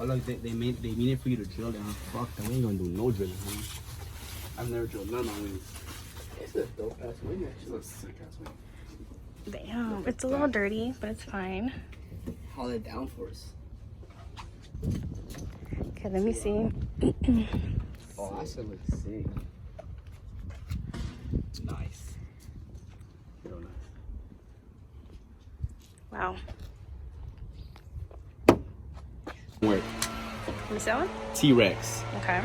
Oh look, they mean it for you to drill it, huh? Fuck, that we ain't gonna do no drilling, huh? I've never drilled none on wings. It's a dope ass wing, actually. It's a sick ass wing. Damn, it's a little dirty, but it's fine. Haul it down for us. Okay, let me see. Oh, that shit looks sick. Nice. Real nice. Wow. Wait. Is that one? T-Rex. Okay.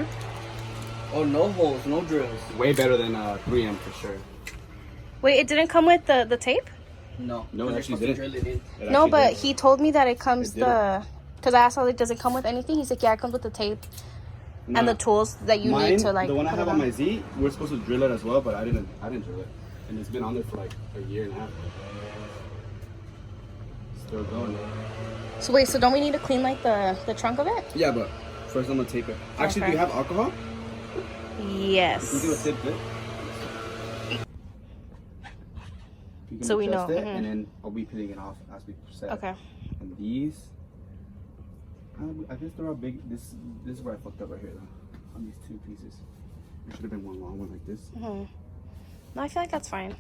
Oh, no holes, no drills. Way better than 3M for sure. Wait, it didn't come with the tape? No, it actually didn't. Drill it in. No, but he told me that it comes It didn't. because I asked how it doesn't come with anything. He's like, yeah, it comes with the tape and the tools that you need to like. The one I put have it on my Z, we're supposed to drill it as well, but I didn't drill it, and it's been on there for like a year and a half. Still going. So wait, so don't we need to clean like the trunk of it? Yeah, but first I'm gonna tape it. Actually, do you have alcohol? Yes. You can do a tip dip. You can So we adjust know, it, and then I'll be peeling it off as we set. Okay. And these, I guess they're all big. This is where I fucked up right here, though. On these two pieces, there should have been one long one like this. No, I feel like that's fine.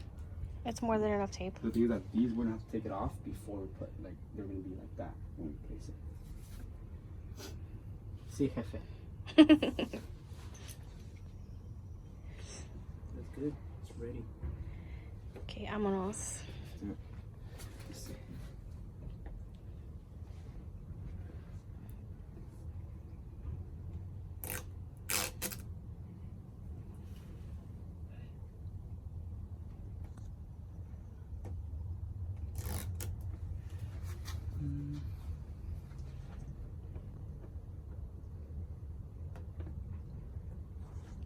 It's more than enough tape. The thing is that these we're gonna have to take it off before we put, like, they're gonna be like that when we place it. Sí, jefe. That's good. It's ready. Okay, vámonos. Yeah. Let's see.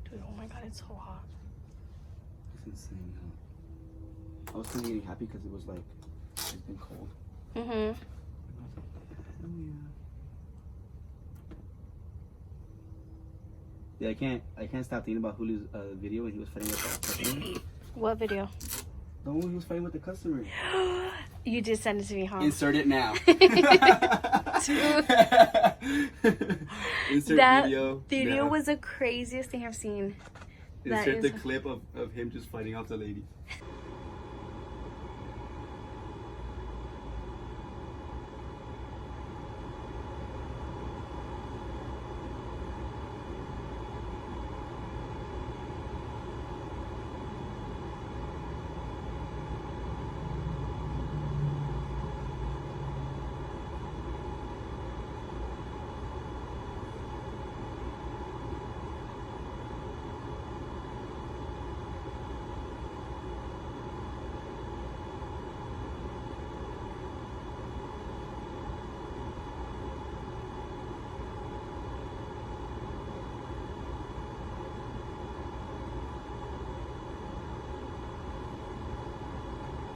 Dude, oh my god, it's so hot. It's insane, huh? I was kind of getting happy because it was like, it's been cold. Mm-hmm. And I was like, oh yeah. Yeah, I can't stop thinking about Julio's video when he was fighting with the customer. What video? The one he was fighting with the customer. You just sent it to me, huh? Insert it now. Insert That video. video now. was the craziest thing I've seen. That Insert the is- clip of him just fighting off the lady.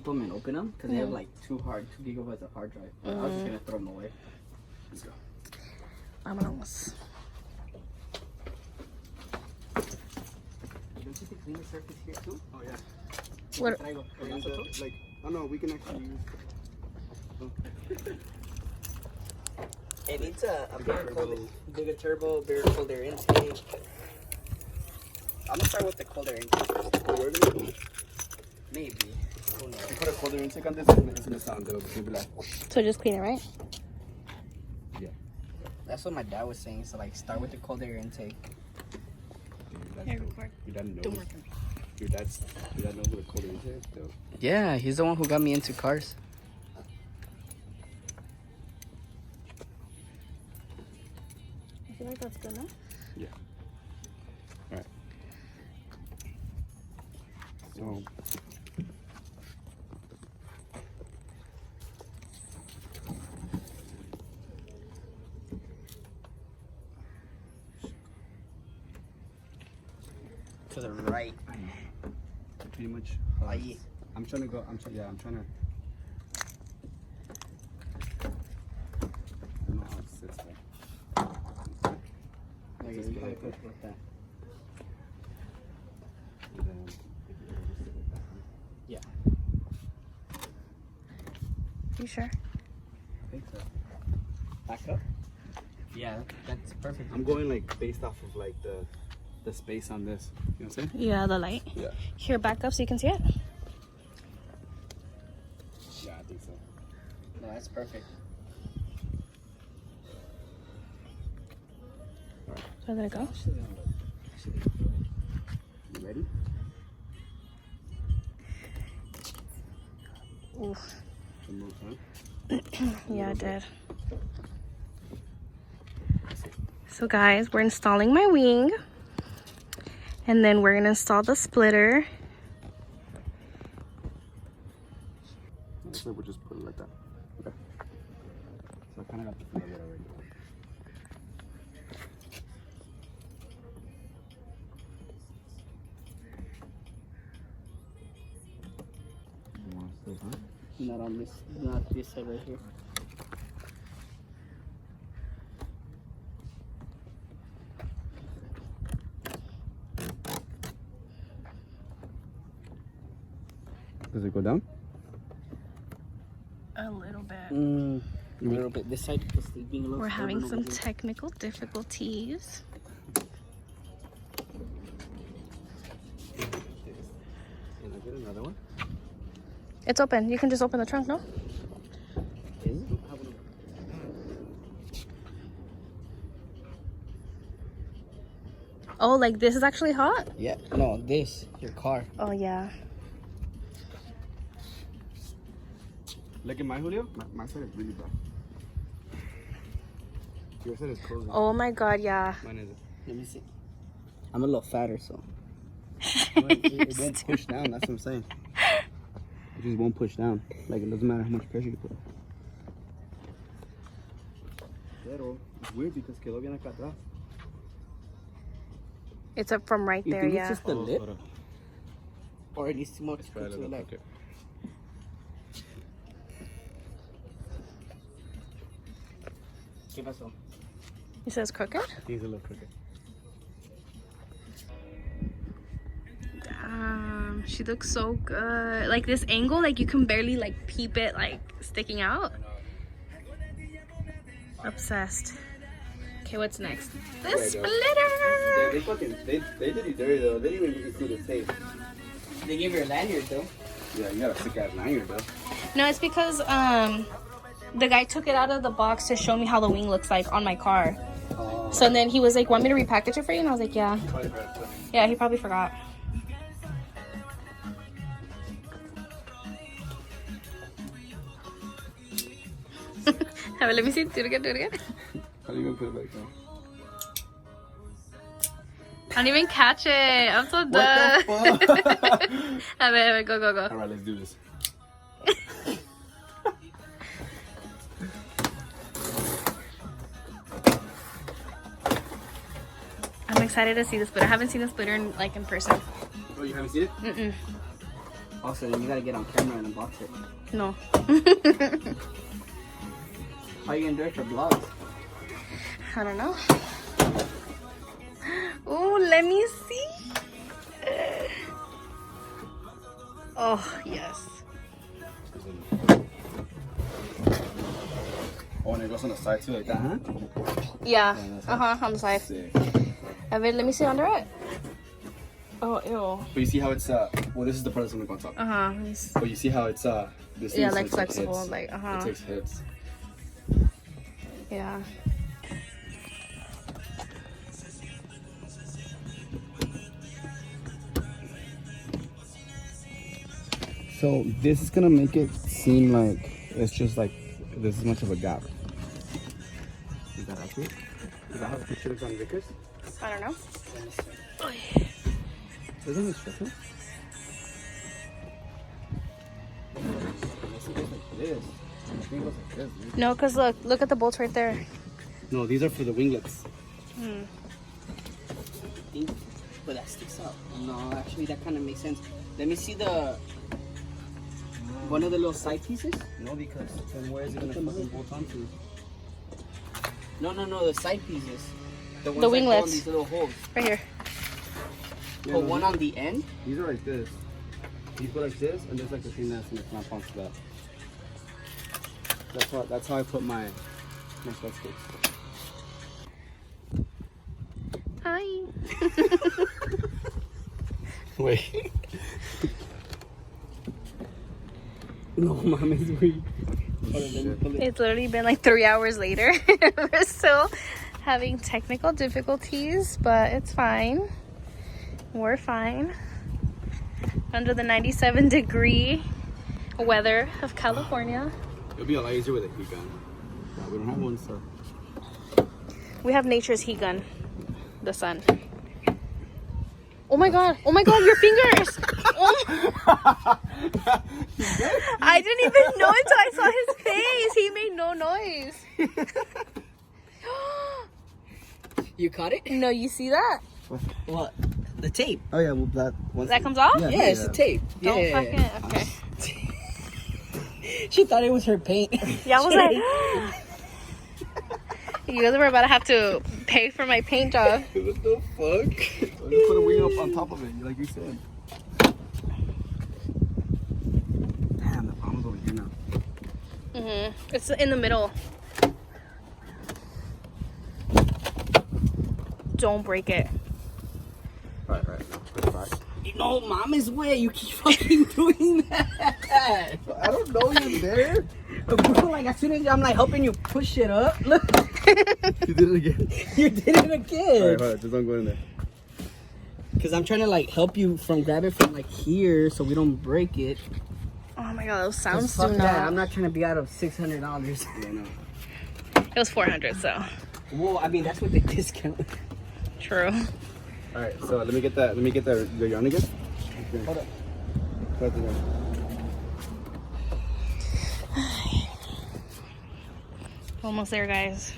Them and open them because they have like 2 gigabytes of hard drive. I was just gonna throw them away. Let's go. Vámonos. Don't you think clean the surface here too? Oh yeah. What? Like, oh no, we can actually use. Oh. It needs a bigger turbo, bigger colder intake. I'm gonna start with the colder intake. Maybe. Who knows? If you put a colder intake on this, it's gonna sound good. It'll be like, So just clean it, right? yeah. That's what my dad was saying. So like, start with the colder intake. Here, record. Your dad knows. Don't work on me. Your dad knows what a colder intake is. Though. Yeah, he's the one who got me into cars. I feel like that's good enough. Yeah. All right. So. To the right. Pretty much. Ahí. I'm trying to go. I'm trying to. I don't know how it sits there. Like, Just you get gotta it. put like that. And then just sit like that, huh? Yeah. You sure? I think so. Back up. Yeah, that's perfect. I'm going like based off of like the space on this. You know what I'm saying? Yeah, the light. Yeah. Here, back up so you can see it. Yeah, I think so. No, that's perfect. So there it go. You ready? Oof. Some more time. Yeah, I did. So guys, we're installing my wing. And then we're gonna install the splitter. So we'll just put it like that. Okay. So I kind of got the feel of it already. Not on this, not this side right here. Does it go down? A little bit. A little bit. This side is being a little. We're having stubborn some over here. technical difficulties. Can I get another one? It's open. You can just open the trunk, no? Is it? Oh, like this is actually hot? Yeah. No, this. Your car. Oh, yeah. Look at my Julio. My side is really bad. Your side is closing. Oh my god, yeah. Mine isn't. Let me see. I'm a little fatter, so. It won't push down. That's what I'm saying. It just won't push down. Like it doesn't matter how much pressure you put. Pero it's weird because quedó bien acá atrás. It's up from right You there, think yeah. it's just the lip? hold on. Or it needs to more to Try it a the little left? crooked. ¿Qué pasó? He says crooked? I think it's a little crooked. She looks so good. Like this angle, like you can barely like peep it like sticking out. Obsessed. Okay, what's next? The splitter! They did it dirty though. They didn't even include the tape. They gave you a lanyard though. Yeah, you got a sick ass lanyard though. No, it's because the guy took it out of the box to show me how the wing looks like on my car. So then he was like, want me to repackage it for you? And I was like, yeah. Yeah, he probably forgot. Let me see. Do it again, do it again. How do you even put it back down? I don't even catch it. I'm so What done. the fuck? Wait, go, go, go. Alright, let's do this. I'm excited to see the splitter. I haven't seen the splitter in, like in person. Oh, you haven't seen it? Mm-mm. Also, then you gotta get on camera and unbox it. No. How are you gonna do it for vlogs? I don't know. Oh, let me see. Oh, yes. Oh, and it goes on the side too, like that, huh? Yeah. On the side. Sick. Let me see under it. Oh, ew. But you see how it's well, this is the part that's gonna go on top. Let me see. But you see how it's this Yeah, thing like takes flexible, hits. like, It takes hits. Yeah. So this is gonna make it seem like it's just like this much of a gap. Is that accurate? Is that how the picture looks on Vickers? I don't know. Isn't it stressful? No, because look at the bolts right there. No, these are for the winglets. But that sticks out. No, actually, that kind of makes sense. Let me see the one of the little side pieces. No, because then where is it gonna fucking bolt onto? No, the side pieces. The ones The that go in winglets. these little holes. Right here. Put one on the end. These are like this. You put like this, and there's like a thing that's gonna clamp onto that. That's how I put my flex sticks. Wait. No mames, güey. It's literally been like 3 hours later. We're still having technical difficulties, but it's fine. We're fine. Under the 97-degree weather of California. It'll be a lot easier with a heat gun. Yeah, we don't have one, so. We have nature's heat gun. The sun. Oh my god. Oh my god, your fingers. Oh. I didn't even know until I saw his face. He made no noise. You caught it? No, you see that? What? The tape. Oh yeah, well that once That comes off? Yeah. Yeah, it's the tape. Don't Yeah. fucking. Okay. She thought it was her paint. Yeah, I was like, you guys were about to have to pay for my paint job. What the fuck? You put a wing up on top of it, like you said. Damn, the palm's over here now. It's in the middle. Don't break it. Right. Now put it back. No, mama's way. You keep fucking doing that. I don't know you're there. Bro, like as soon as I'm like helping you push it up, look, You did it again. you did it again. Alright, hold on, just don't go in there. Cause I'm trying to like help you from grab it from like here so we don't break it. Oh my god, those 'Cause sounds fuck do that. not. I'm not trying to be out of $600. Yeah, no. It was 400, so Well, I mean that's with the discount. true. Alright, so let me get that the yarn again. Okay. Hold up. Put it there. Almost there, guys.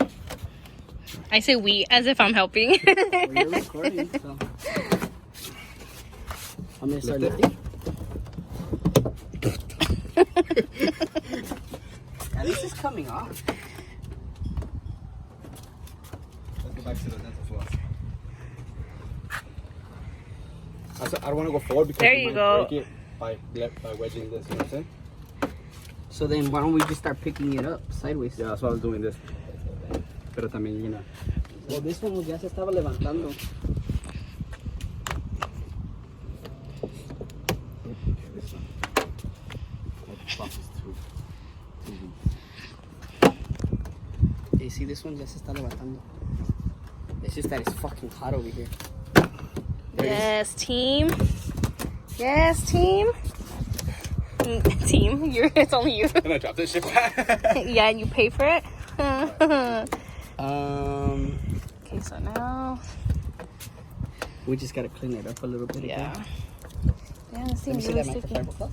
I say we as if I'm helping. Well, you're recording, so I'm gonna start Lift lifting. At least it's coming off. Let's go back to the dental floss. I don't want to go forward because There we you might go. break it by wedging this, you know what I'm saying? So then why don't we just start picking it up sideways? Yeah, that's why I was doing this. Pero también, you know. Well, this one ya se estaba levantando. This one. That floss is too weak. You see, this one ya se está levantando. It's just that it's fucking hot over here. Yes, team. Yes, team. Team, it's only you. Can I drop this shit back? Yeah, and you pay for it. Okay, so now, We just gotta clean it up a little bit yeah. again. Yeah, it Let me seems see really that sticky. microfiber cloth.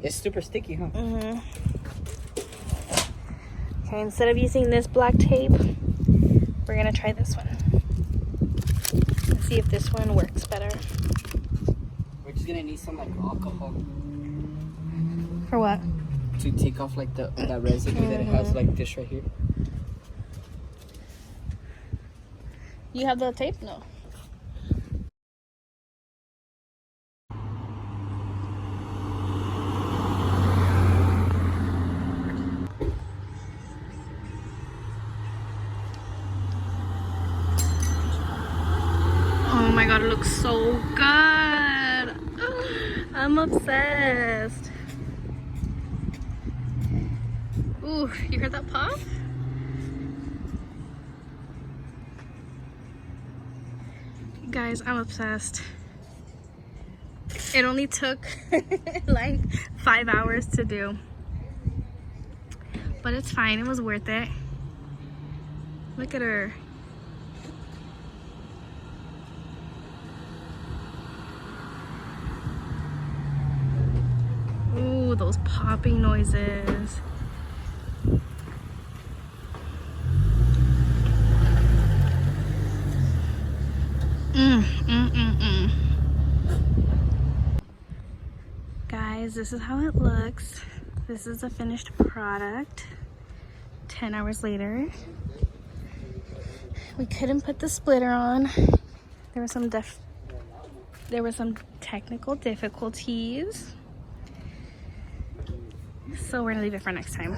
It's super sticky, huh? Okay, instead of using this black tape, we're gonna try this one. Let's see if this one works better. We're just gonna need some like alcohol For what? to take off like that residue that it has like this right here. You have the tape? No. Oh my god, it looks so good. I'm obsessed. Ooh, you heard that pop? Guys, I'm obsessed. It only took like 5 hours to do. But it's fine, it was worth it. Look at her. Ooh, those popping noises. Guys, this is how it looks. This is the finished product. 10 hours later. We couldn't put the splitter on. There were some technical difficulties. So we're gonna leave it for next time.